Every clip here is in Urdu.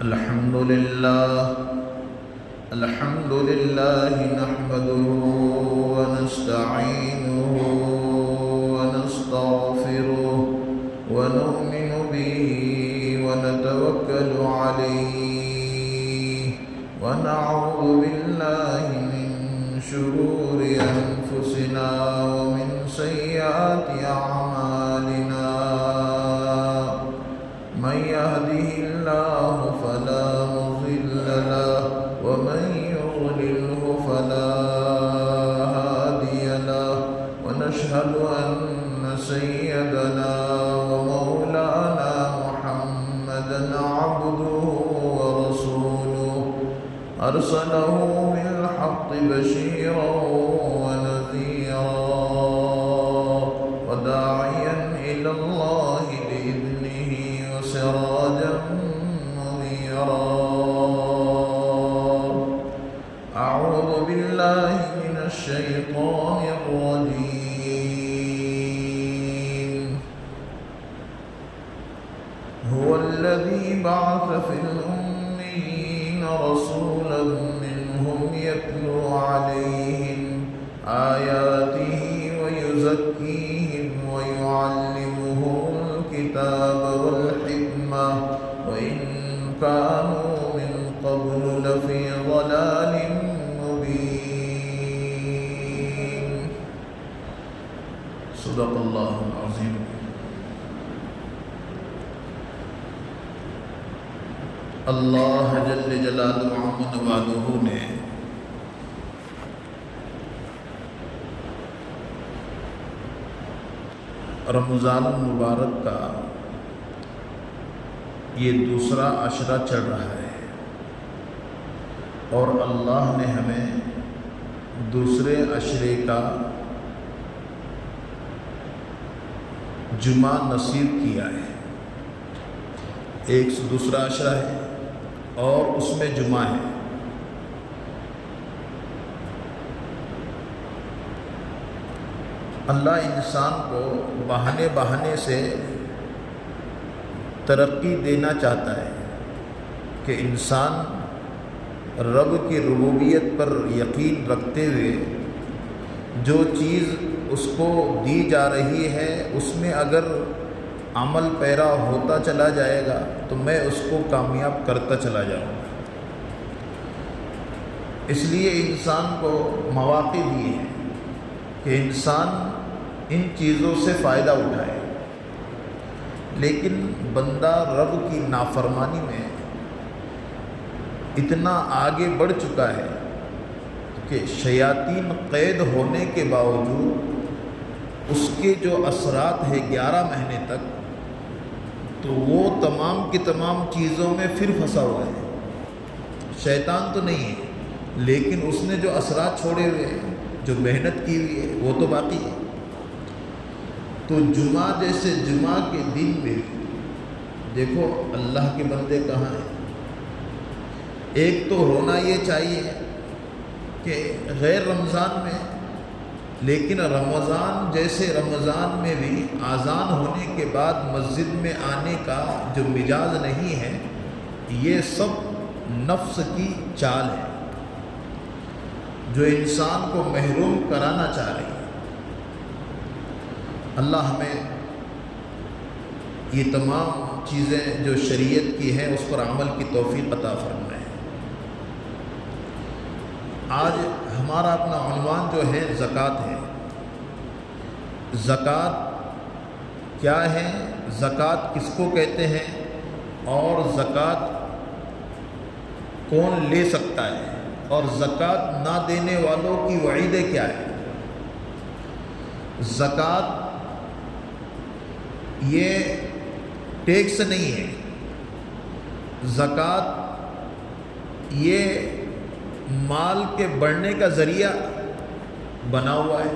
الحمد لله نحمده ونستعينه ونستغفره ونؤمن به ونتوكل عليه ونعوذ بالله من شرور أنفسنا ومن سيئات أعمالنا من يهده الله فلا مضل له ومن يضلله فلا هادي له ونشهد أن سيدنا ومولانا محمدا عبده ورسوله أرسله بالحق بشيرا ونذيرا وداعيا إلى الله بإذنه وسراجا منيرا. أعوذ بالله من الشيطان الرجيم. هو الذي بعث في الأميين رسولا منهم يتلو عليهم آياته ويزكيهم ويعلمهم الكتاب والحكمة وإن كانوا من قبل لفي ضلال مبين. صدق الله العظيم. اللہ جل جلالہ والہ نے رمضان المبارک کا یہ دوسرا عشرہ چل رہا ہے اور اللہ نے ہمیں دوسرے عشرے کا جمعہ نصیب کیا ہے. ایک دوسرا عشرہ ہے اور اس میں جمعہ ہے. اللہ انسان کو بہانے سے ترقی دینا چاہتا ہے کہ انسان رب کی ربوبیت پر یقین رکھتے ہوئے جو چیز اس کو دی جا رہی ہے اس میں اگر عمل پیرا ہوتا چلا جائے گا تو میں اس کو کامیاب کرتا چلا جاؤں گا. اس لیے انسان کو مواقع دیے ہیں کہ انسان ان چیزوں سے فائدہ اٹھائے، لیکن بندہ رب کی نافرمانی میں اتنا آگے بڑھ چکا ہے کہ شیاطین قید ہونے کے باوجود اس کے جو اثرات ہیں 11 مہینے تک، تو وہ تمام کی تمام چیزوں میں پھر پھنسا ہوا ہے. شیطان تو نہیں ہے لیکن اس نے جو اثرات چھوڑے ہوئے ہیں، جو محنت کی ہوئی ہے، وہ تو باقی ہے. تو جمعہ جیسے جمعہ کے دن میں دیکھو اللہ کے بندے کہاں ہیں. ایک تو ہونا یہ چاہیے کہ غیر رمضان میں، لیکن رمضان جیسے رمضان میں بھی اذان ہونے کے بعد مسجد میں آنے کا جو مجاز نہیں ہے، یہ سب نفس کی چال ہے جو انسان کو محروم کرانا چاہ رہی ہے. اللہ ہمیں یہ تمام چیزیں جو شریعت کی ہیں اس پر عمل کی توفیق عطا فرمائے. آج ہمارا اپنا عنوان جو ہے زکوٰۃ ہے. زکوٰۃ کیا ہے، زکوٰۃ کس کو کہتے ہیں، اور زکوٰۃ کون لے سکتا ہے، اور زکوٰۃ نہ دینے والوں کی وعیدیں کیا ہے. زکوٰۃ یہ ٹیکس نہیں ہے. زکوٰۃ یہ مال کے بڑھنے کا ذریعہ بنا ہوا ہے،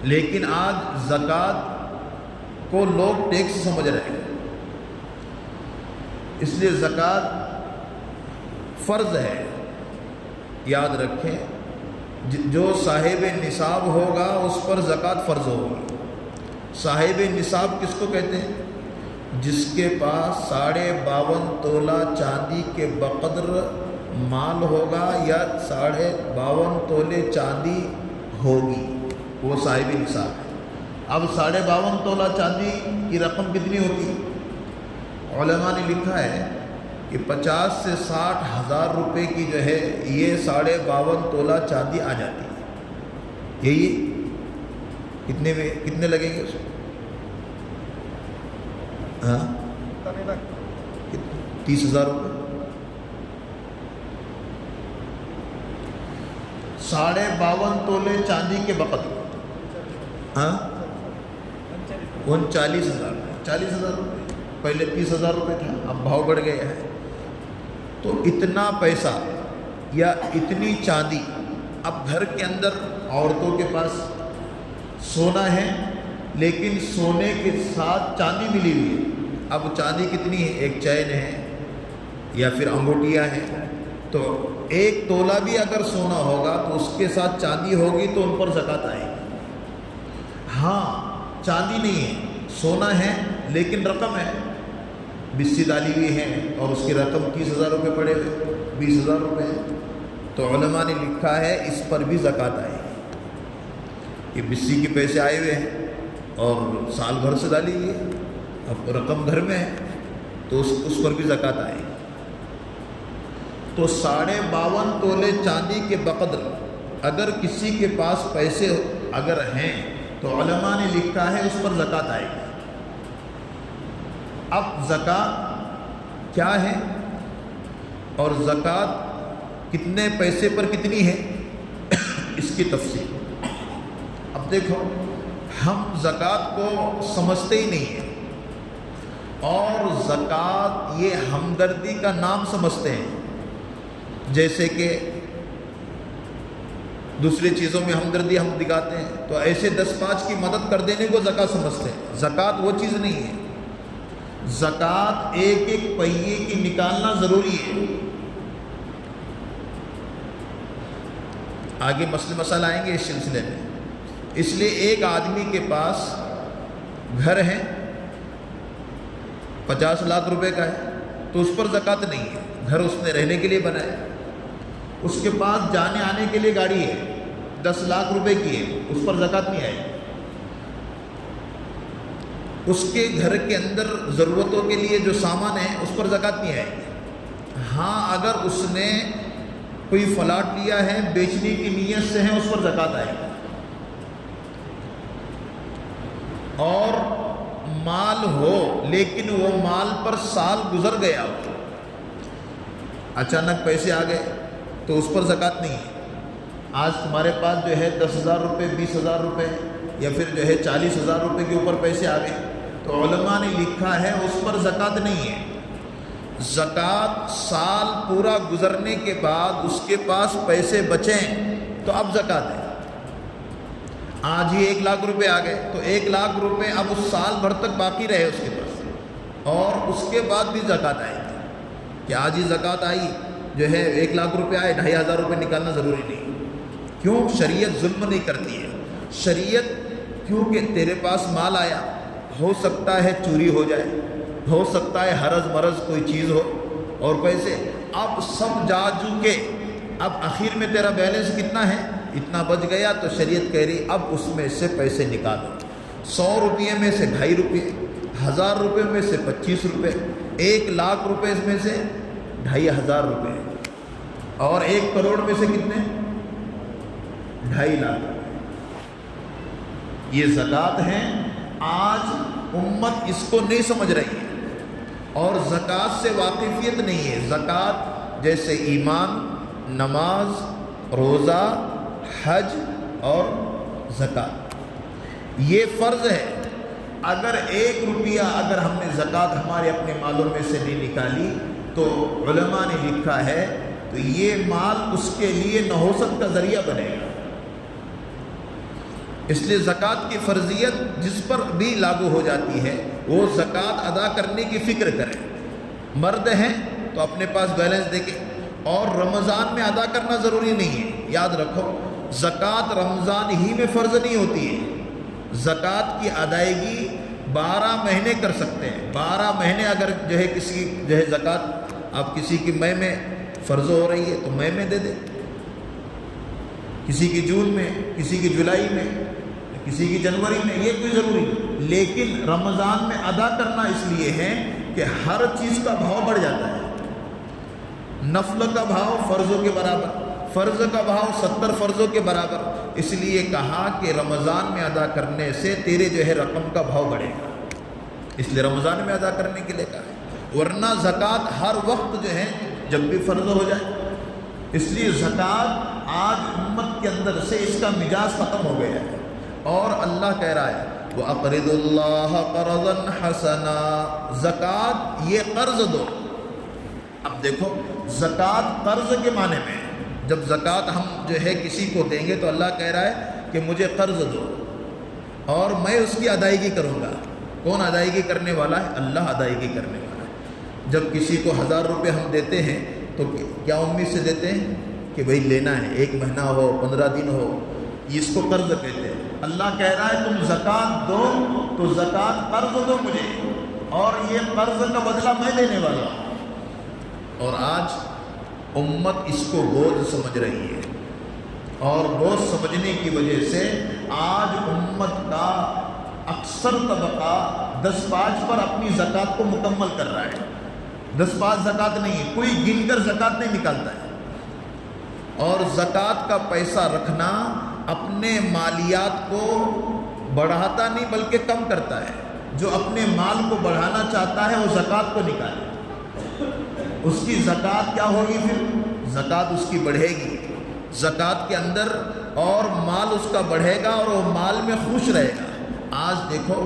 لیکن آج زکوٰۃ کو لوگ ٹیکس سمجھ رہے ہیں. اس لیے زکوٰۃ فرض ہے. یاد رکھیں، جو صاحب نصاب ہوگا اس پر زکوٰۃ فرض ہوگی. صاحب نصاب کس کو کہتے ہیں؟ جس کے پاس 52.5 تولہ چاندی کے بقدر مال ہوگا یا 52.5 تولے چاندی ہوگی، وہ صاحب نصاب ہے۔ اب 52.5 تولہ چاندی کی رقم کتنی ہوتی؟ علماء نے لکھا ہے کہ 50 سے 60 ہزار روپے کی جو ہے یہ 52.5 تولہ چاندی آ جاتی ہے۔ یہی کتنے میں کتنے لگیں گے اس میں؟ ہاں 30,000 روپے۔ 52.5 تولے چاندی کے بقدر، ہاں 39,000 روپے، 40,000 روپے۔ پہلے 30,000 روپے تھا، اب بھاؤ بڑھ گیا ہے۔ تو اتنا پیسہ یا اتنی چاندی، اب گھر کے اندر عورتوں کے پاس سونا ہے لیکن سونے کے ساتھ چاندی ملی ہوئی ہے۔ اب چاندی کتنی ہے؟ ایک چین ہے یا پھر انگوٹیاں ہیں، تو 1 تولہ بھی اگر سونا ہوگا تو اس کے ساتھ چاندی ہوگی تو ان پر زکوٰۃ آئے گی۔ ہاں چاندی نہیں ہے، سونا ہے لیکن رقم ہے، بسی ڈالی ہوئی ہے اور اس کی رقم 30,000 روپے پڑے ہوئے، 20,000 روپے ہیں، تو علماء نے لکھا ہے اس پر بھی زکوٰۃ آئے گی۔ یہ بسی کے پیسے آئے ہوئے ہیں اور سال بھر سے ڈالی ہوئی ہے، اب رقم گھر میں ہے تو اس پر بھی زکوٰۃ آئے گی۔ تو 52.5 تولے چاندی کے بقدر اگر کسی کے پاس پیسے اگر ہیں تو علماء نے لکھا ہے اس پر زکوٰۃ آئے گی۔ اب زکوٰۃ کیا ہے اور زکوٰۃ کتنے پیسے پر کتنی ہے، اس کی تفصیل۔ اب دیکھو، ہم زکوٰۃ کو سمجھتے ہی نہیں ہیں اور زکوٰۃ یہ ہمدردی کا نام سمجھتے ہیں، جیسے کہ دوسری چیزوں میں ہمدردی ہم دکھاتے ہیں تو ایسے 10-5 کی مدد کر دینے کو زکوٰۃ سمجھتے ہیں۔ زکوٰۃ وہ چیز نہیں ہے، زکوٰۃ ایک ایک پہیے کی نکالنا ضروری ہے۔ آگے مسئلہ آئیں گے اس سلسلے میں۔ اس لیے ایک آدمی کے پاس گھر ہے 50 لاکھ روپے کا ہے تو اس پر زکوٰۃ نہیں ہے، گھر اس نے رہنے کے لیے بنایا۔ اس کے پاس جانے آنے کے لیے گاڑی ہے 10 لاکھ روپے کی ہے، اس پر زکوٰۃ نہیں آئے۔ اس کے گھر کے اندر ضرورتوں کے لیے جو سامان ہے اس پر زکوٰۃ نہیں آئے۔ ہاں اگر اس نے کوئی فلاٹ لیا ہے بیچنے کی نیت سے ہے اس پر زکوٰۃ آئے گی۔ اور مال ہو لیکن وہ مال پر سال گزر گیا ہو، اچانک پیسے آ گئے تو اس پر زکوٰۃ نہیں ہے۔ آج تمہارے پاس جو ہے 10,000 روپے 20,000 روپے یا پھر جو ہے 40,000 روپے کے اوپر پیسے آ گئے تو علماء نے لکھا ہے اس پر زکوٰۃ نہیں ہے۔ زکوٰۃ سال پورا گزرنے کے بعد اس کے پاس پیسے بچیں تو اب زکوٰۃ ہے۔ آج ہی 1 لاکھ روپے آ گئے تو 1 لاکھ روپے اب اس سال بھر تک باقی رہے اس کے پاس، اور اس کے بعد بھی زکوٰۃ آئے گی کہ آج ہی زکوٰۃ آئی جو ہے 1 لاکھ روپے آئے 2,500 روپے نکالنا ضروری نہیں۔ کیوں؟ شریعت ظلم نہیں کرتی ہے۔ شریعت کیونکہ تیرے پاس مال آیا، ہو سکتا ہے چوری ہو جائے، ہو سکتا ہے حرض مرض کوئی چیز ہو اور پیسے اب سب جا چکے، اب آخر میں تیرا بیلنس کتنا ہے، اتنا بچ گیا تو شریعت کہہ رہی اب اس میں سے پیسے نکالو۔ 100 روپے میں سے 2.5 روپے، 1000 روپے میں سے 25 روپے، 1 لاکھ روپے میں سے 2,500 روپے، اور 1 کروڑ میں سے کتنے؟ 2.5 لاکھ۔ یہ زکوٰۃ ہیں۔ آج امت اس کو نہیں سمجھ رہی ہے اور زکوٰۃ سے واقفیت نہیں ہے۔ زکوٰۃ جیسے ایمان، نماز، روزہ، حج اور زکوٰۃ یہ فرض ہے۔ اگر 1 روپیہ اگر ہم نے زکوٰۃ ہمارے اپنے مالوں میں سے نہیں نکالی تو علماء نے لکھا ہے تو یہ مال اس کے لیے نحوست کا ذریعہ بنے گا۔ اس لیے زکوٰۃ کی فرضیت جس پر بھی لاگو ہو جاتی ہے وہ زکوٰۃ ادا کرنے کی فکر کرے۔ مرد ہیں تو اپنے پاس بیلنس دیکھیں، اور رمضان میں ادا کرنا ضروری نہیں ہے۔ یاد رکھو، زکوٰۃ رمضان ہی میں فرض نہیں ہوتی ہے، زکوٰۃ کی ادائیگی 12 مہینے کر سکتے ہیں. 12 مہینے اگر جو ہے کسی جو ہے زکوٰۃ آپ کسی کی مئی میں فرض ہو رہی ہے تو مئی میں دے دیں، کسی کی جون میں، کسی کی جولائی میں، کسی کی جنوری میں، یہ کوئی ضروری نہیں. لیکن رمضان میں ادا کرنا اس لیے ہے کہ ہر چیز کا بھاؤ بڑھ جاتا ہے. نفل کا بھاؤ فرضوں کے برابر، فرض کا بھاؤ 70 فرضوں کے برابر. اس لیے کہا کہ رمضان میں ادا کرنے سے تیرے جو ہے رقم کا بھاؤ بڑھے گا، اس لیے رمضان میں ادا کرنے کے لیے کہا ہے. ورنہ زکوٰۃ ہر وقت جو ہے جب بھی فرض ہو جائے. اس لیے زکوٰۃ آج امت کے اندر سے اس کا مزاج ختم ہو گیا ہے. اور اللہ کہہ رہا ہے وَأَقْرِضُوا اللَّهَ قَرْضًا حَسَنًا، زکوٰۃ یہ قرض دو. اب دیکھو زکوٰۃ قرض کے معنی میں، جب زکوٰۃ ہم جو ہے کسی کو دیں گے تو اللہ کہہ رہا ہے کہ مجھے قرض دو اور میں اس کی ادائیگی کروں گا. کون ادائیگی کرنے والا ہے؟ اللہ ادائیگی کرنے والا ہے. جب کسی کو 1000 روپے ہم دیتے ہیں تو کیا امید سے دیتے ہیں کہ بھئی لینا ہے، 1 مہینہ ہو، 15 دن ہو، اس کو قرض کہتے ہیں. اللہ کہہ رہا ہے تم زکوٰۃ دو تو زکوٰۃ قرض دو مجھے، اور یہ قرض کا بدلہ میں دینے والا ہوں. اور آج امت اس کو بوجھ سمجھ رہی ہے، اور بوجھ سمجھنے کی وجہ سے آج امت کا اکثر طبقہ 10-5 پر اپنی زکوٰۃ کو مکمل کر رہا ہے. 10-5 زکوٰۃ نہیں ہے، کوئی گن کر زکوٰۃ نہیں نکالتا ہے. اور زکوٰۃ کا پیسہ رکھنا اپنے مالیات کو بڑھاتا نہیں بلکہ کم کرتا ہے. جو اپنے مال کو بڑھانا چاہتا ہے وہ زکوٰۃ کو نکالے، اس کی زکوٰۃ کیا ہوگی؟ پھر زکوٰۃ اس کی بڑھے گی، زکوٰۃ کے اندر اور مال اس کا بڑھے گا اور وہ مال میں خوش رہے گا. آج دیکھو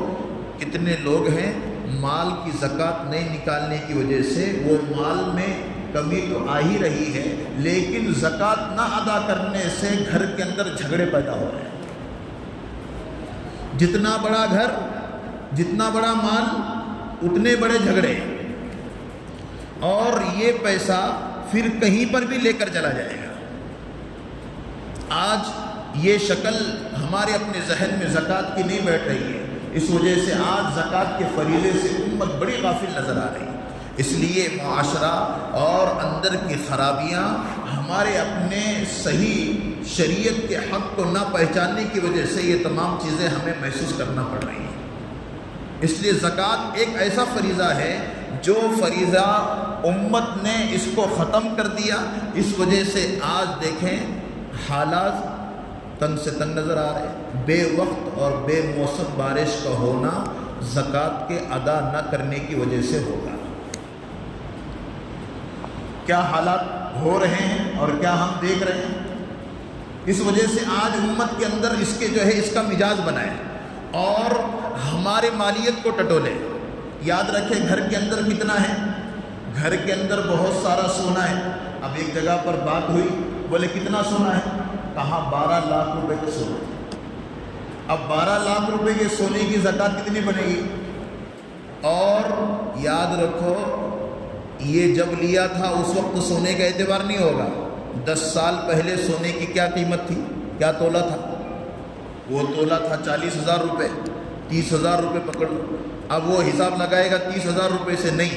کتنے لوگ ہیں مال کی زکوٰۃ نہیں نکالنے کی وجہ سے وہ مال میں کمی تو آ ہی رہی ہے، لیکن زکوٰۃ نہ ادا کرنے سے گھر کے اندر جھگڑے پیدا ہو رہے ہیں. جتنا بڑا گھر، جتنا بڑا مال، اتنے بڑے جھگڑے، اور یہ پیسہ پھر کہیں پر بھی لے کر چلا جائے گا. آج یہ شکل ہمارے اپنے ذہن میں زکوٰۃ کی نہیں بیٹھ رہی ہے. اس وجہ سے آج زکوٰۃ کے فریضے سے امت بڑی غافل نظر آ رہی ہے. اس لیے معاشرہ اور اندر کی خرابیاں ہمارے اپنے صحیح شریعت کے حق کو نہ پہچاننے کی وجہ سے یہ تمام چیزیں ہمیں محسوس کرنا پڑ رہی ہیں. اس لیے زکوٰۃ ایک ایسا فریضہ ہے جو فریضہ امت نے اس کو ختم کر دیا. اس وجہ سے آج دیکھیں حالات تن سے تن نظر آ رہے ہیں. بے وقت اور بے موسم بارش کا ہونا زکوٰۃ کے ادا نہ کرنے کی وجہ سے ہوگا. کیا حالات ہو رہے ہیں اور کیا ہم دیکھ رہے ہیں. اس وجہ سے آج امت کے اندر اس کے جو ہے اس کا مزاج بنائے اور ہمارے مالیت کو ٹٹولے. یاد رکھیں گھر کے اندر کتنا ہے، گھر کے اندر بہت سارا سونا ہے. اب ایک جگہ پر بات ہوئی، بولے کتنا سونا ہے؟ کہا 12 لاکھ روپے کا سونا. اب 12 لاکھ روپے کے سونے کی زکوٰۃ کتنی بنے گی؟ اور یاد رکھو یہ جب لیا تھا اس وقت سونے کا اعتبار نہیں ہوگا. 10 سال پہلے سونے کی کیا قیمت تھی، کیا تولہ تھا؟ وہ تولہ تھا 40,000 روپے. 30,000 روپے پکڑ لو. اب وہ حساب لگائے گا 30,000 روپے سے نہیں،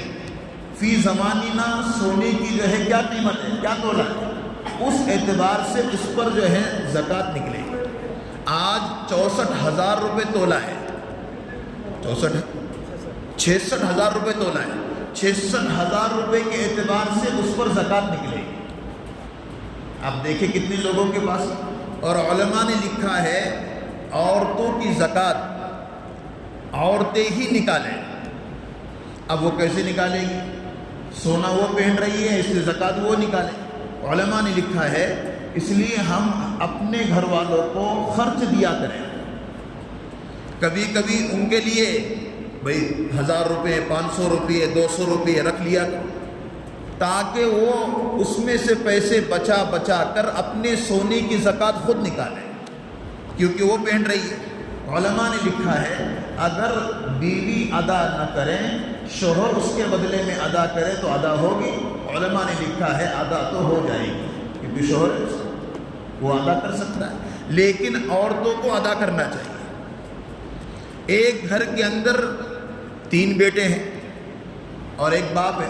فی زمانہ سونے کی جو ہے کیا قیمت ہے، کیا تولہ ہے، اس اعتبار سے اس پر جو ہے زکوٰۃ نکلے گی. آج 64,000 روپے تولہ ہے، 66,000 روپے تولہ ہے. 66,000 روپے کے اعتبار سے اس پر زکوٰۃ نکلے گی. آپ دیکھیں کتنے لوگوں کے پاس. اور علماء نے لکھا ہے عورتوں کی زکوٰۃ عورتیں ہی نکالیں. اب وہ کیسے نکالے گی؟ سونا وہ پہن رہی ہے اس لیے زکوٰۃ وہ نکالے. علماء نے لکھا ہے اس لیے ہم اپنے گھر والوں کو خرچ دیا کریں. کبھی کبھی ان کے لیے بھئی 1000 روپے، 500 روپے، 200 روپے رکھ لیا کرو تاکہ وہ اس میں سے پیسے بچا بچا کر اپنے سونے کی زکوٰۃ خود نکالیں، کیونکہ وہ پہن رہی ہے. علماء نے لکھا ہے اگر بیوی ادا نہ کریں، شوہر اس کے بدلے میں ادا کرے تو ادا ہوگی. علماء نے لکھا ہے ادا تو ہو جائے گی کیونکہ شوہر وہ ادا کر سکتا ہے، لیکن عورتوں کو ادا کرنا چاہیے. ایک گھر کے اندر 3 بیٹے ہیں اور ایک باپ ہے.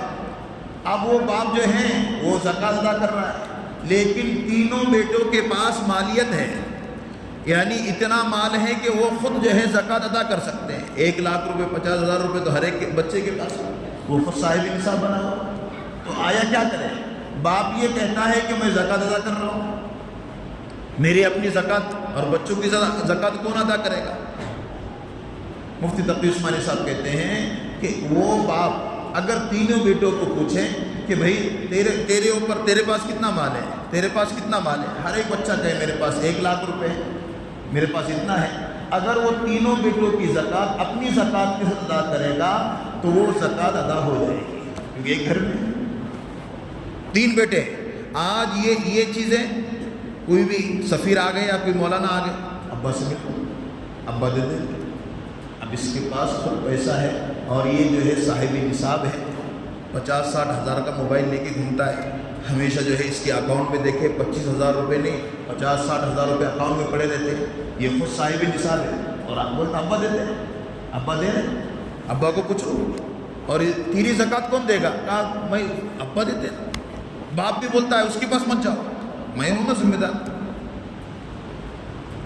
اب وہ باپ جو ہیں وہ زکوٰۃ ادا کر رہا ہے، لیکن تینوں بیٹوں کے پاس مالیت ہے، یعنی اتنا مال ہے کہ وہ خود جو ہے زکوٰۃ ادا کر سکتے ہیں. 1 لاکھ روپے 50,000 روپے تو ہر ایک بچے کے پاس، وہ خود صاحب نصاب بنا ہوا. تو آیا کیا کرے؟ باپ یہ کہتا ہے کہ میں زکوٰۃ ادا کر رہا ہوں، میری اپنی زکوٰۃ اور بچوں کی زکوٰۃ کون ادا کرے گا؟ مفتی تقی عثمانی صاحب کہتے ہیں کہ وہ باپ اگر تینوں بیٹوں کو پوچھیں کہ بھائی تیرے اوپر تیرے پاس کتنا مال ہے، تیرے پاس کتنا مال ہے، ہر ایک بچہ کہے میرے پاس 1 لاکھ روپے ہے، میرے پاس اتنا ہے. اگر وہ تینوں بیٹوں کی زکوٰۃ اپنی زکوٰۃ کے ساتھ ادا کرے گا تو وہ زکوٰۃ ادا ہو جائے گی، کیونکہ ایک گھر میں 3 بیٹے. آج یہ چیزیں کوئی بھی سفیر آ گئے یا کوئی مولانا آ گئے، ابا سے ملو، ابا دے دیں. اب اس کے پاس خود پیسہ ہے اور یہ جو ہے صاحب نصاب ہے، 50-60 ہزار کا موبائل لے کے گھومتا ہے، ہمیشہ جو ہے اس کے اکاؤنٹ میں دیکھے 25,000 روپے نہیں 50-60 ہزار روپے اکاؤنٹ میں پڑے رہتے ہیں. یہ خود صاحب نصاب ہے اور آپ بولتا ابا دیتے ہیں، ابا دے رہے. ابا کو پوچھو اور تیری زکوٰۃ کون دے گا؟ کہا میں ابا دیتے ہیں. باپ بھی بولتا ہے اس کے پاس مت جاؤ، میں ہوں نا ذمہ دار.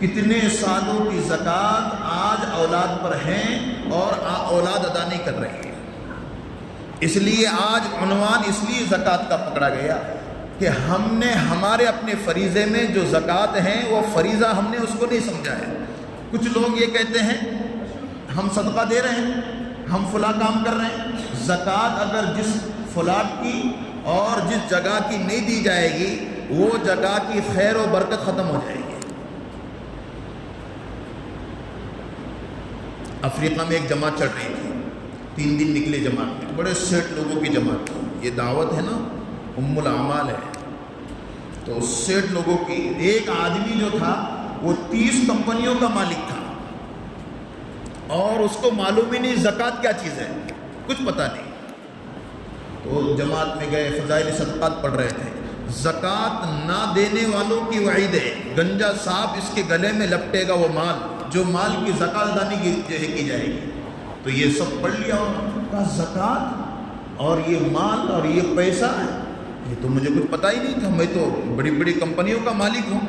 کتنے سالوں کی زکوٰۃ آج اولاد پر ہیں اور اولاد ادا نہیں کر رہی ہے. اس لیے آج عنوان اس لیے زکوٰۃ کا پکڑا گیا کہ ہم نے ہمارے اپنے فریضے میں جو زکوٰۃ ہیں وہ فریضہ ہم نے اس کو نہیں سمجھا ہے. کچھ لوگ یہ کہتے ہیں ہم صدقہ دے رہے ہیں، ہم فلاں کام کر رہے ہیں. زکوٰۃ اگر جس فلاٹ کی اور جس جگہ کی نہیں دی جائے گی وہ جگہ کی خیر و برکت ختم ہو جائے گی. افریقہ میں ایک جماعت چل رہی تھی، 3 دن نکلے جماعت میں، بڑے 60 لوگوں کی جماعت تھی. یہ دعوت ہے نا، ام الاعمال ہے، تو 60 لوگوں کی. ایک آدمی جو تھا وہ 30 کمپنیوں کا مالک تھا اور اس کو معلوم ہی نہیں زکوٰۃ کیا چیز ہے، کچھ پتہ نہیں. تو جماعت میں گئے، فضائل صدقات پڑھ رہے تھے. زکوٰۃ نہ دینے والوں کی وعید ہے، گنجا صاحب اس کے گلے میں لپٹے گا وہ مال جو مال کی زکوٰۃ ادا نہیں کی جائے گی. تو یہ سب پڑھ لیا اور کہا زکوٰۃ اور یہ مال اور یہ پیسہ ہے، یہ تو مجھے کچھ پتہ ہی نہیں تھا، میں تو بڑی بڑی کمپنیوں کا مالک ہوں.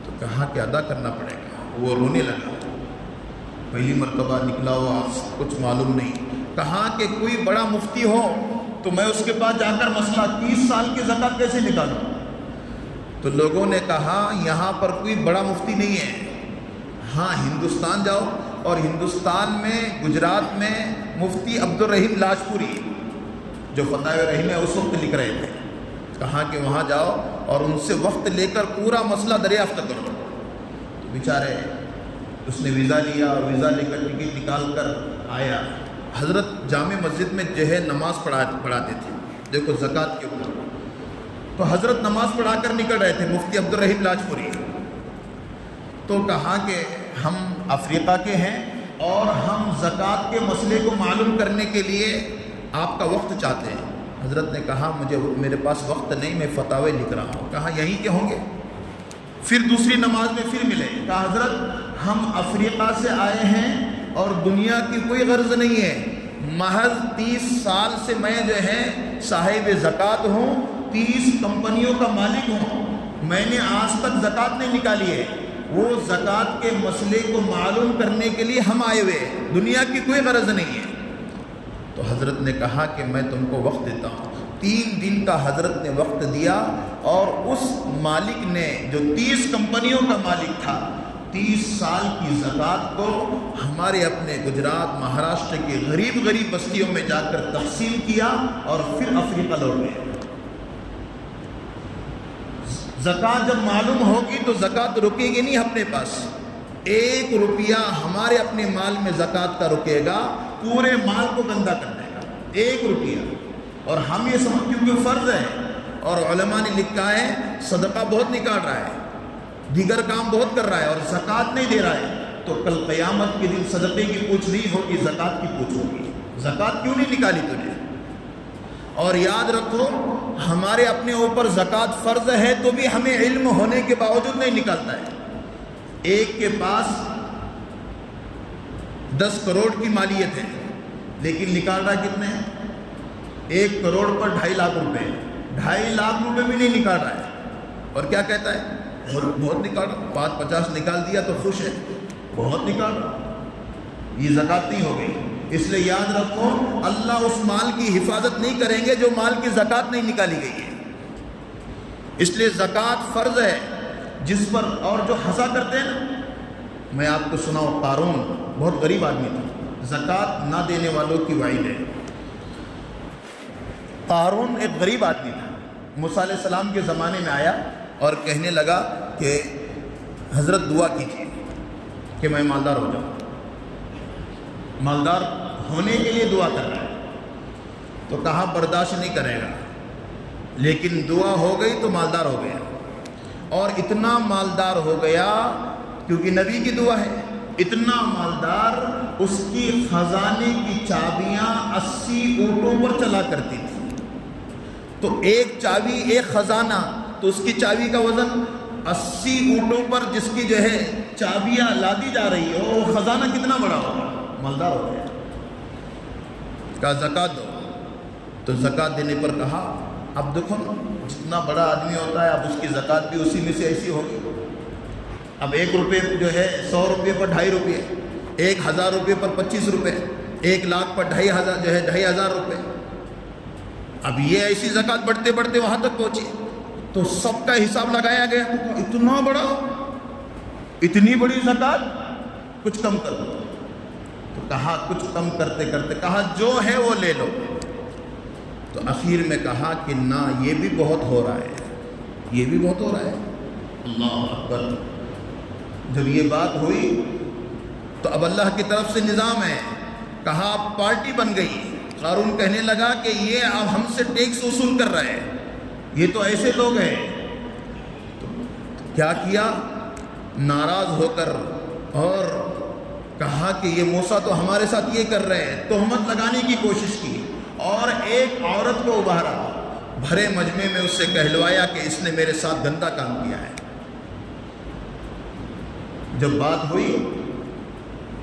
تو کہا کہ ادا کرنا پڑے گا. وہ رونے لگا، پہلی مرتبہ نکلا ہوا کچھ معلوم نہیں. کہا کہ کوئی بڑا مفتی ہو تو میں اس کے پاس جا کر مسئلہ 30 سال کی زکوٰۃ کیسے نکالوں. تو لوگوں نے کہا یہاں پر کوئی بڑا مفتی نہیں ہے. ہاں ہندوستان جاؤ، اور ہندوستان میں گجرات میں مفتی عبدالرحیم لاجپوری جو فتاوی رحیم ہے اس وقت لکھ رہے تھے. کہا کہ وہاں جاؤ اور ان سے وقت لے کر پورا مسئلہ دریافت کرو. تو بیچارے اس نے ویزا لیا اور ویزا لے کر ٹکٹ نکال کر آیا. حضرت جامع مسجد میں جو ہے نماز پڑھاتے تھے، دیکھو زکوٰۃ کے اوپر. تو حضرت نماز پڑھا کر نکل رہے تھے، مفتی عبدالرحیم لاجپوری. تو کہا کہ ہم افریقہ کے ہیں اور ہم زکوٰۃ کے مسئلے کو معلوم کرنے کے لیے آپ کا وقت چاہتے ہیں. حضرت نے کہا میرے پاس وقت نہیں، میں فتاوی لکھ رہا ہوں. کہا یہیں کے ہوں گے. پھر دوسری نماز میں پھر ملے. کہا حضرت ہم افریقہ سے آئے ہیں اور دنیا کی کوئی غرض نہیں ہے، محض 30 سال سے میں جو ہے صاحب زکوٰۃ ہوں، 30 کمپنیوں کا مالک ہوں، میں نے آج تک زکوٰۃ نہیں نکالی ہے. وہ زکوٰۃ کے مسئلے کو معلوم کرنے کے لیے ہم آئے ہوئے ہیں، دنیا کی کوئی غرض نہیں ہے. تو حضرت نے کہا کہ میں تم کو وقت دیتا ہوں. 3 دن کا حضرت نے وقت دیا اور اس مالک نے جو 30 کمپنیوں کا مالک تھا 30 سال کی زکوٰۃ کو ہمارے اپنے گجرات مہاراشٹر کی غریب بستیوں میں جا کر تقسیم کیا اور پھر افریقہ لوٹ گئے. زکوٰۃ جب معلوم ہوگی تو زکوٰۃ رکے گی نہیں اپنے پاس. 1 روپیہ ہمارے اپنے مال میں زکوٰۃ کا رکے گا، پورے مال کو گندہ کر دے گا 1 روپیہ. اور ہم یہ سمجھ کیونکہ فرض ہے اور علماء نے لکھا ہے صدقہ بہت نکال رہا ہے، دیگر کام بہت کر رہا ہے اور زکوٰۃ نہیں دے رہا ہے، تو کل قیامت کے دن صدقے کی پوچھ نہیں ہوگی، زکوٰۃ کی پوچھ ہوگی. زکوٰۃ کیوں نہیں نکالی تجھے؟ اور یاد رکھو ہمارے اپنے اوپر زکوٰۃ فرض ہے تو بھی ہمیں علم ہونے کے باوجود نہیں نکالتا ہے. ایک کے پاس 10 کروڑ کی مالیت ہے، لیکن نکال رہا کتنے ہیں؟ 1 کروڑ پر 2.5 لاکھ روپے، 2.5 لاکھ روپے بھی نہیں نکال رہا ہے، اور کیا کہتا ہے؟ بہت نکال رہا، 50 نکال دیا تو خوش ہے، بہت نکال رہا، یہ زکوٰۃ نہیں ہو گئی۔ اس لیے یاد رکھو، اللہ اس مال کی حفاظت نہیں کریں گے جو مال کی زکوٰۃ نہیں نکالی گئی ہے۔ اس لیے زکوٰۃ فرض ہے جس پر، اور جو ہنسا کرتے ہیں نا، میں آپ کو سناؤں، قارون بہت غریب آدمی تھا، زکوٰۃ نہ دینے والوں کی وعید ہے۔ قارون ایک غریب آدمی تھا، موسیٰ علیہ السلام کے زمانے میں آیا اور کہنے لگا کہ حضرت دعا کیجیے کہ میں مالدار ہو جاؤں، مالدار ہونے کے لیے دعا کر رہا ہے، تو کہا برداشت نہیں کرے گا، لیکن دعا ہو گئی تو مالدار ہو گیا، اور اتنا مالدار ہو گیا کیونکہ نبی کی دعا ہے، اتنا مالدار اس کی خزانے کی چابیاں 80 اونٹوں پر چلا کرتی تھی، تو ایک چابی ایک خزانہ، تو اس کی چابی کا وزن 80 اونٹوں پر جس کی جو ہے چابیاں لادی جا رہی ہے، وہ خزانہ کتنا بڑا ہوگا، مالدار ہو گیا۔ کہا زکوٰۃ دو، تو زکوٰۃ دینے پر کہا اب دیکھو جتنا بڑا آدمی ہوتا ہے اب اس کی زکوٰۃ بھی اسی میں سے ایسی ہوگی، اب 1 روپے جو ہے 100 روپے پر 2.5 روپے، 1000 روپے پر 25 روپے، 1 لاکھ پر 2.5 جو ہے 2.5 روپے، اب یہ ایسی زکوٰۃ بڑھتے بڑھتے وہاں تک پہنچی، تو سب کا حساب لگایا گیا، اتنا بڑا، اتنی بڑی زکوٰۃ، کچھ کم کر دو، تو کہا کچھ کم کرتے کرتے کہا جو ہے وہ لے لو، تو اخیر میں کہا کہ نہ یہ بھی بہت ہو رہا ہے، یہ بھی بہت ہو رہا ہے، اللہ اکبر۔ جب یہ بات ہوئی تو اب اللہ کی طرف سے نظام ہے، کہا اب پارٹی بن گئی، قارون کہنے لگا کہ یہ اب ہم سے ٹیکس وصول کر رہے ہیں، یہ تو ایسے لوگ ہیں، تو کیا کیا، ناراض ہو کر اور کہا کہ یہ موسیٰ تو ہمارے ساتھ یہ کر رہے ہیں، تہمت لگانے کی کوشش کی، اور ایک عورت کو ابھارا، بھرے مجمع میں اس سے کہلوایا کہ اس نے میرے ساتھ گندا کام کیا ہے۔ جب بات ہوئی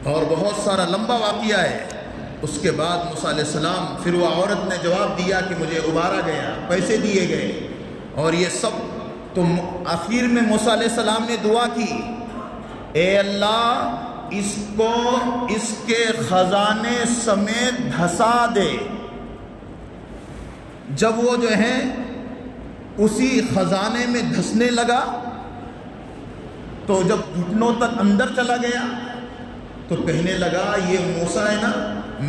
اور بہت سارا لمبا واقعہ ہے، اس کے بعد موسیٰ علیہ السلام، پھر وہ عورت نے جواب دیا کہ مجھے ابھارا گیا، پیسے دیے گئے، اور یہ سب، تو آخر میں موسیٰ علیہ السلام نے دعا کی، اے اللہ اس کو اس کے خزانے سمیت دھسا دے۔ جب وہ جو ہے اسی خزانے میں دھسنے لگا تو جب گھٹنوں تک اندر چلا گیا تو کہنے لگا یہ موسیٰ ہے نا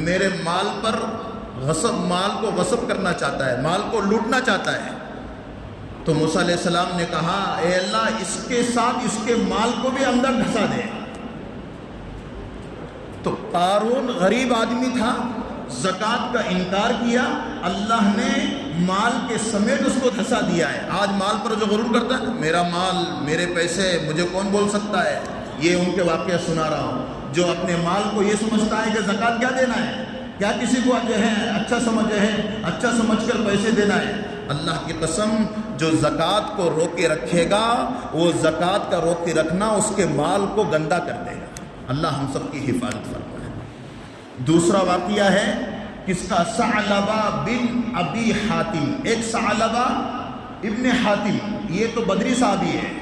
میرے مال پر مال کو غصب کرنا چاہتا ہے، مال کو لوٹنا چاہتا ہے۔ تو موسیٰ علیہ السلام نے کہا اے اللہ اس کے ساتھ اس کے مال کو بھی اندر دھسا دے۔ تو قارون غریب آدمی تھا، زکوٰۃ کا انکار کیا، اللہ نے مال کے سمیت اس کو دھسا دیا ہے۔ آج مال پر جو غرور کرتا ہے، میرا مال، میرے پیسے، مجھے کون بول سکتا ہے، یہ ان کے واقعہ سنا رہا ہوں۔ جو اپنے مال کو یہ سمجھتا ہے کہ زکوٰۃ کیا دینا ہے، کیا کسی کو جو ہے اچھا سمجھ کر پیسے دینا ہے۔ اللہ کی قسم، جو زکوٰۃ کو روکے رکھے گا وہ زکوٰۃ کا روکے رکھنا اس کے مال کو گندا کر دے گا۔ اللہ ہم سب کی حفاظت فرمائے۔ دوسرا واقعہ ہے کس کا، ثعلبہ بن ابی حاتم۔ ایک ثعلبہ ابن حاتم، یہ تو بدری صحابی ہے،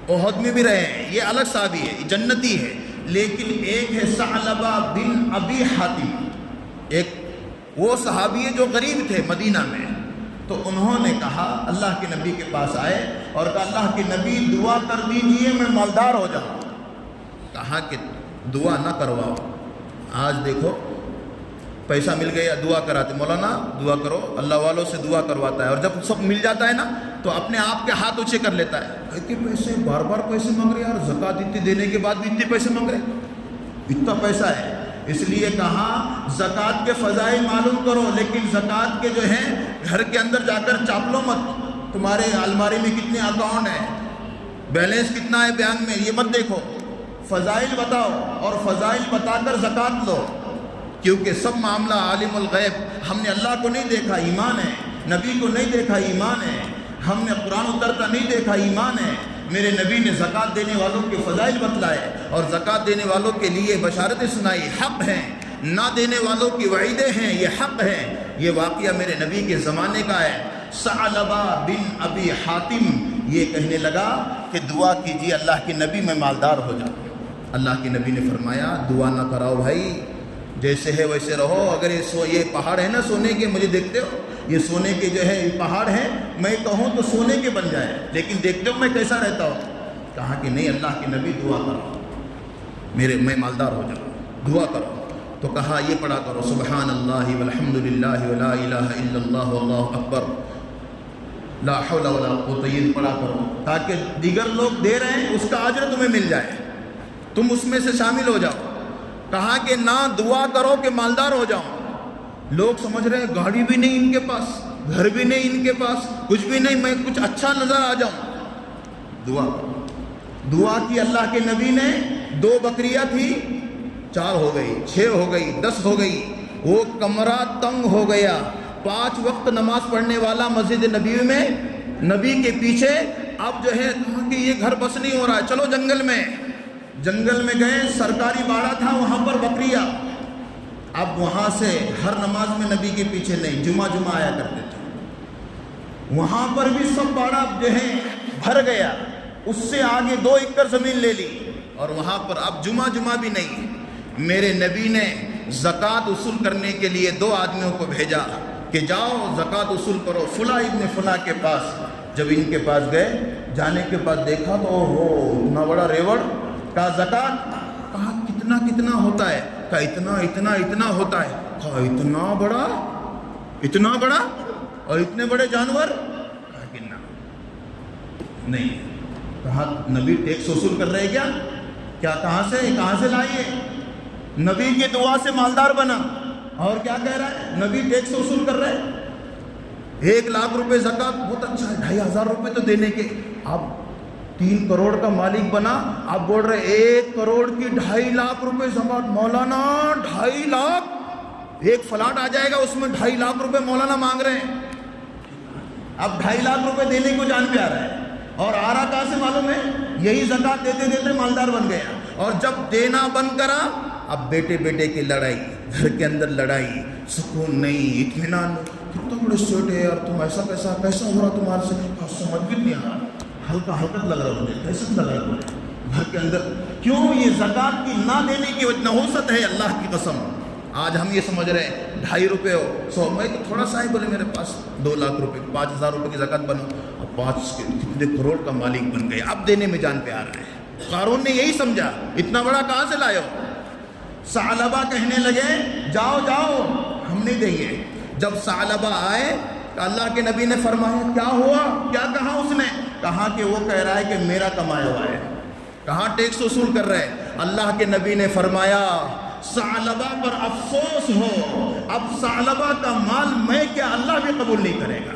احد میں بھی رہے ہیں، یہ الگ صحابی ہے، یہ جنتی ہے، لیکن ایک ہے ثعلبہ بن ابی حاتم، ایک وہ صحابی ہے جو غریب تھے مدینہ میں۔ تو انہوں نے کہا، اللہ کے نبی کے پاس آئے اور کہا اللہ کے نبی دعا کر دیجئے میں مالدار ہو جاؤں۔ کہا کہ دعا نہ کرواؤ، آج دیکھو پیسہ مل گیا دعا کراتے، مولانا دعا کرو، اللہ والوں سے دعا کرواتا ہے، اور جب سب مل جاتا ہے نا تو اپنے آپ کے ہاتھ اونچے کر لیتا ہے کہ پیسے بار بار پیسے مانگ رہے، یار زکوٰۃ اتنی دینے کے بعد بھی اتنے پیسے مانگ رہے، اتنا پیسہ ہے۔ اس لیے کہا زکوٰۃ کے فضائل معلوم کرو، لیکن زکوٰۃ کے جو ہیں گھر کے اندر جا کر چاپ لو مت، تمہارے الماری میں کتنے اکاؤنٹ ہیں، بیلنس کتنا ہے بینک میں، یہ مت دیکھو، فضائل بتاؤ اور فضائل بتا کر زکوٰۃ لو، کیونکہ سب معاملہ عالم الغیب، ہم نے اللہ کو نہیں دیکھا ایمان ہے، نبی کو نہیں دیکھا ایمان ہے، ہم نے قرآن اترتا نہیں دیکھا ایمان ہے، میرے نبی نے زکوٰۃ دینے والوں کے فضائل بتلائے اور زکوٰۃ دینے والوں کے لیے بشارتیں سنائی، حق ہیں، نہ دینے والوں کی وعیدیں ہیں، یہ حق ہے۔ یہ واقعہ میرے نبی کے زمانے کا ہے۔ ثعلبہ بن ابی حاتم یہ کہنے لگا کہ دعا کیجیے اللہ کے نبی میں مالدار ہو جاؤں۔ اللہ کے نبی نے فرمایا دعا نہ کراؤ بھائی، جیسے ہے ویسے رہو۔ اگر یہ پہاڑ ہے نا سونے کے، مجھے دیکھتے ہو یہ سونے کے جو ہے پہاڑ ہیں، میں کہوں تو سونے کے بن جائے، لیکن دیکھتے ہو میں کیسا رہتا ہوں۔ کہا کہ نہیں اللہ کے نبی دعا کرو، میں مالدار ہو جاؤں، دعا کرو۔ تو کہا یہ پڑھا کرو سبحان اللہ والحمد للہ ولا الہ الا اللہ واللہ اکبر لا حول ولا قوت، یہ پڑھا کرو تاکہ دیگر لوگ دے رہے ہیں اس کا اجر تمہیں مل جائے، تم اس میں سے شامل ہو جاؤ۔ کہا کہ نہ دعا کرو کہ مالدار ہو جاؤں۔ لوگ سمجھ رہے ہیں گاڑی بھی نہیں ان کے پاس، گھر بھی نہیں ان کے پاس، کچھ بھی نہیں، میں کچھ اچھا نظر آ جاؤں۔ دعا دعا کی اللہ کے نبی نے، 2 بکریاں تھی، 4 ہو گئی، 6 ہو گئی، 10 ہو گئی، وہ کمرہ تنگ ہو گیا۔ 5 وقت نماز پڑھنے والا مسجد نبی میں، نبی کے پیچھے، اب جو ہے کہا کہ یہ گھر بس نہیں ہو رہا ہے، چلو جنگل میں گئے، سرکاری باڑہ تھا وہاں پر بکریاں۔ اب وہاں سے ہر نماز میں نبی کے پیچھے نہیں، جمعہ آیا کرتے تھے، وہاں پر بھی سب باڑہ جو ہے بھر گیا، اس سے آگے 2 ایکڑ زمین لے لی، اور وہاں پر اب جمعہ بھی نہیں۔ میرے نبی نے زکوٰۃ وصول کرنے کے لیے 2 آدمیوں کو بھیجا کہ جاؤ زکوٰۃ وصول کرو فلاں ابن فلاں کے پاس۔ جب ان کے پاس گئے، جانے کے بعد دیکھا تو اتنا بڑا ریوڑ، کہا زکوٰۃ، کہا کتنا ہوتا ہے؟ کہا اتنا ہوتا ہے۔ کہا اتنا بڑا اور اتنے بڑے جانور؟ کہا کہ نہیں۔ کہا نبی ٹیکس وصول کر رہے کیا کہاں سے لائیے؟ نبی کی دعا سے مالدار بنا، اور کیا کہہ رہا ہے؟ نبی ٹیکس وصول کر رہے، 1 لاکھ روپے زکوٰۃ، بہت اچھا ہے، 2500 روپے تو دینے کے، اب 3 کروڑ کا مالک بنا، آپ بول رہے 1 کروڑ کی 2.5 لاکھ روپے زکوٰۃ۔ مولانا 2.5 لاکھ، ایک فلاٹ آ جائے گا اس میں 2.5 لاکھ روپے مولانا مانگ رہے ہیں۔ اب 2.5 لاکھ روپے دینے کو جان پہ آ رہا ہے، اور آ رہا کہاں سے معلوم ہے؟ یہی زکوٰۃ دیتے مالدار بن گیا۔ اور جب دینا بند کرا، اب بیٹے کی لڑائی، گھر کے اندر لڑائی، سکون نہیں، اطمینان نہیں، کتنا بڑے سیٹ ہے یار، تم ایسا کیسا ہو رہا تمہارے سے؟ سمجھ بھی نہیں آ رہا، حلقت لگ رہا مجھے، کیسا لگ رہا مجھے گھر کے اندر۔ کیوں؟ یہ زکوٰۃ کی نہ دینے کی نحوست ہے، اللہ کی قسم۔ آج ہم یہ سمجھ رہے ہیں 2.5 روپے ہو 100، میں تو تھوڑا سا ہی بولے میرے پاس 2 لاکھ روپے 5000 روپے کی زکوٰۃ بنو، اب 5 کتنے کروڑ کا مالک بن گئے، اب دینے میں جان پہ آ رہا ہے۔ قارون نے یہی سمجھا، اتنا بڑا کہاں سے لائے ہو؟ ثعلبہ کہنے لگے جاؤ ہم نہیں دیں گے۔ جب ثعلبہ آئے تو اللہ کے نبی نے فرمایا کیا ہوا؟ کیا کہا اس نے؟ کہا کہ وہ کہہ رہا ہے کہ میرا کمایا ہوا ہے، کہاں ٹیکس وصول کر رہے ہیں۔ اللہ کے نبی نے فرمایا ثعلبہ پر افسوس ہو، اب ثعلبہ کا مال میں کیا، اللہ بھی قبول نہیں کرے گا،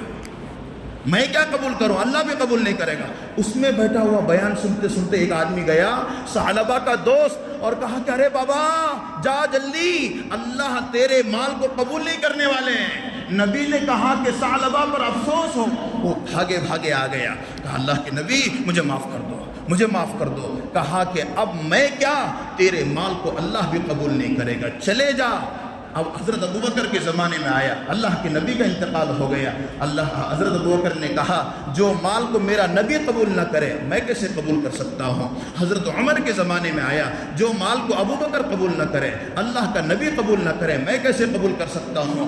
میں کیا قبول کروں، اللہ بھی قبول نہیں کرے گا۔ اس میں بیٹھا ہوا بیان سنتے ایک آدمی گیا، ثعلبہ کا دوست، اور کہا کہ ارے بابا جا جلدی، اللہ تیرے مال کو قبول نہیں کرنے والے ہیں۔ نبی نے کہا کہ ثعلبہ پر افسوس ہو، وہ بھاگے آ گیا، کہا اللہ کے نبی مجھے معاف کر دو۔ کہا کہ اب میں کیا، تیرے مال کو اللہ بھی قبول نہیں کرے گا، چلے جا۔ اب حضرت ابوبکر کے زمانے میں آیا، اللہ کے نبی کا انتقال ہو گیا، حضرت ابوبکر نے کہا جو مال کو میرا نبی قبول نہ کرے میں کیسے قبول کر سکتا ہوں۔ حضرت عمر کے زمانے میں آیا، جو مال کو ابوبکر قبول نہ کرے، اللہ کا نبی قبول نہ کرے، میں کیسے قبول کر سکتا ہوں۔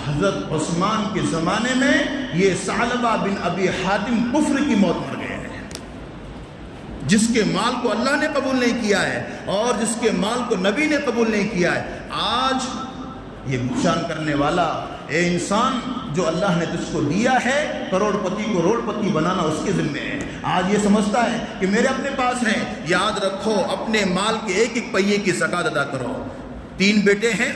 حضرت عثمان کے زمانے میں یہ ثعلبہ بن ابی حاتم کفر کی موت مر گئے ہیں، جس کے مال کو اللہ نے قبول نہیں کیا ہے اور جس کے مال کو نبی نے قبول نہیں کیا ہے۔ آج یہ بخشان کرنے والا، اے انسان جو اللہ نے تجھ کو دیا ہے، کروڑ پتی کو روڑ پتی بنانا اس کے ذمے ہے۔ آج یہ سمجھتا ہے کہ میرے اپنے پاس ہیں، یاد رکھو اپنے مال کے 1 پہیے کی زکوٰۃ ادا کرو۔ 3 بیٹے ہیں،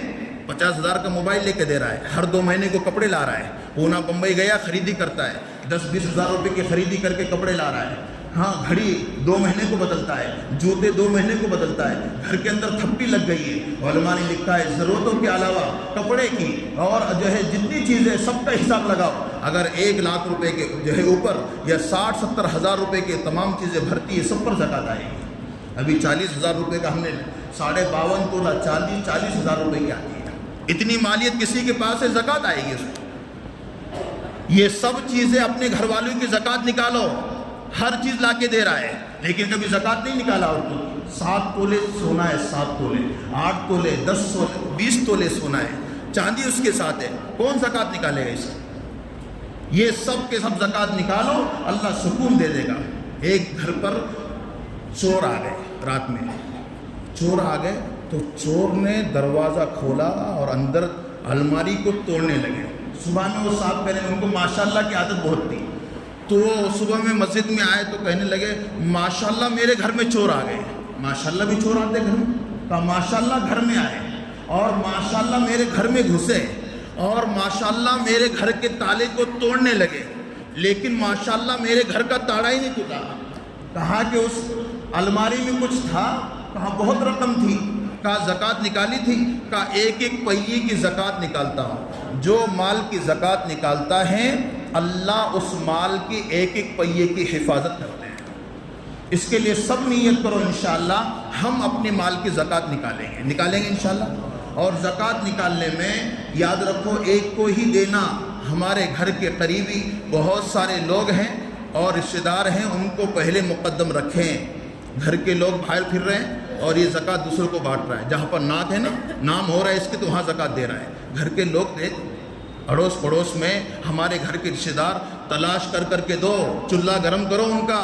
50,000 کا موبائل لے کے دے رہا ہے، ہر 2 مہینے کو کپڑے لا رہا ہے، پونا بمبئی گیا خریدی کرتا ہے، 10-20 ہزار روپے کی خریدی کر کے کپڑے لا رہا ہے، ہاں گھڑی 2 مہینے کو بدلتا ہے، جوتے 2 مہینے کو بدلتا ہے، گھر کے اندر تھپی لگ گئی ہے، علماء نے لکھا ہے ضرورتوں کے علاوہ کپڑے کی اور جو ہے جتنی چیزیں سب کا حساب لگاؤ، اگر 1 لاکھ روپے کے جو ہے اوپر یا 60-70 ہزار روپے کے تمام چیزیں بھرتی ہے سب پر زکوٰۃ آئے گی۔ ابھی 40,000 روپے کا ہم نے 52.5 تولہ 40,000 روپے کی آتی ہے، اتنی مالیت کسی کے پاس ہے زکوٰۃ آئے گی اس کو۔ یہ سب چیزیں اپنے گھر والوں کی زکوٰۃ نکالو، ہر چیز لا کے دے رہا ہے لیکن کبھی زکوٰۃ نہیں نکالا۔ اور 7 تولے سونا ہے، 7 تولے 8 تولے 10 تولے 20 تولے سونا ہے، چاندی اس کے ساتھ ہے، کون زکوٰۃ نکالے گا اس سے؟ یہ سب کے سب زکوٰۃ نکالو، اللہ سکون دے دے گا۔ ایک گھر پر چور آ گئے، رات میں چور آ گئے تو چور نے دروازہ کھولا اور اندر الماری کو توڑنے لگے۔ صبح میں وہ صاحب کہنے ان کو ماشاءاللہ کی عادت بہت تھی، تو وہ صبح میں مسجد میں آئے تو کہنے لگے ماشاءاللہ میرے گھر میں چور آ گئے۔ ماشاءاللہ بھی چور آتے گھر میں؟ کہا ماشاءاللہ گھر میں آئے اور ماشاءاللہ میرے گھر میں گھسے اور ماشاءاللہ میرے گھر کے تالے کو توڑنے لگے، لیکن ماشاءاللہ میرے گھر کا تالا ہی نہیں ٹوٹا۔ کہا کہ اس الماری میں کچھ تھا؟ کہا بہت رقم تھی۔ کہا زکوٰۃ نکالی تھی؟ کہا 1 پہیے کی زکوٰۃ نکالتا ہوں۔ جو مال کی زکوٰۃ نکالتا ہے اللہ اس مال کی 1 پہیے کی حفاظت کرتے ہیں۔ اس کے لیے سب نیت کرو انشاءاللہ ہم اپنے مال کی زکوٰۃ نکالیں گے انشاءاللہ۔ اور زکوٰۃ نکالنے میں یاد رکھو 1 کو ہی دینا، ہمارے گھر کے قریبی بہت سارے لوگ ہیں اور رشتہ دار ہیں، ان کو پہلے مقدم رکھیں۔ گھر کے لوگ باہر پھر رہے ہیں اور یہ زکوٰۃ دوسروں کو بانٹ رہا ہے، جہاں پر نعت ہے نا، نام ہو رہا ہے اس کے تو وہاں زکوٰۃ دے رہا ہے۔ گھر کے لوگ دیکھ، اڑوس پڑوس میں ہمارے گھر کے رشتہ دار تلاش کر کے دو، چولہا گرم کرو ان کا،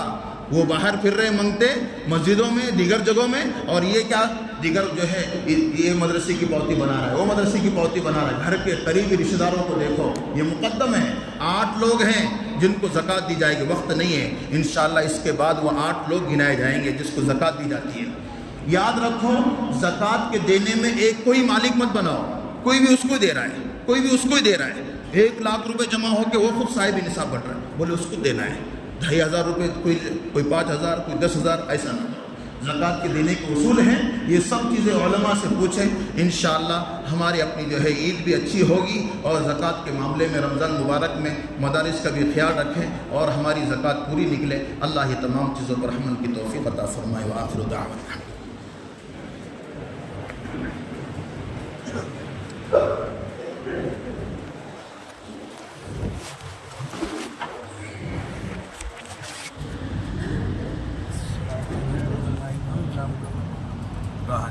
وہ باہر پھر رہے منگتے مسجدوں میں دیگر جگہوں میں، اور یہ کیا دیگر جو ہے یہ مدرسے کی پوتی بنا رہا ہے، وہ مدرسے کی پوتی بنا رہا ہے۔ گھر کے قریبی رشتہ داروں کو دیکھو، یہ مقدم ہے۔ 8 لوگ ہیں جن کو زکوٰۃ دی جائے گی، وقت نہیں ہے انشاءاللہ اس کے بعد وہ 8 لوگ گنائے جائیں گے جس کو زکوٰۃ دی جاتی ہے۔ یاد رکھو زکوٰۃ کے دینے میں ایک کوئی مالک مت بناؤ، کوئی بھی اس کو دے رہا ہے، کوئی بھی اس کو ہی دے رہا ہے۔ 1 لاکھ روپے جمع ہو کے وہ خود صاحب نصاب بٹ رہا ہے، بولے اس کو دینا ہے 2,500 روپے، کوئی 5,000، کوئی 10,000، ایسا نہ ہو۔ زکوٰۃ کے دینے کے اصول ہیں، یہ سب چیزیں علماء سے پوچھیں انشاءاللہ ہماری اپنی جو ہے عید بھی اچھی ہوگی۔ اور زکوٰۃ کے معاملے میں رمضان مبارک میں مدارس کا بھی خیال رکھیں اور ہماری زکوٰۃ پوری نکلے۔ اللہ یہ تمام چیزوں پر عمل کی توفیق عطا فرمائے۔ وآخر دعوانا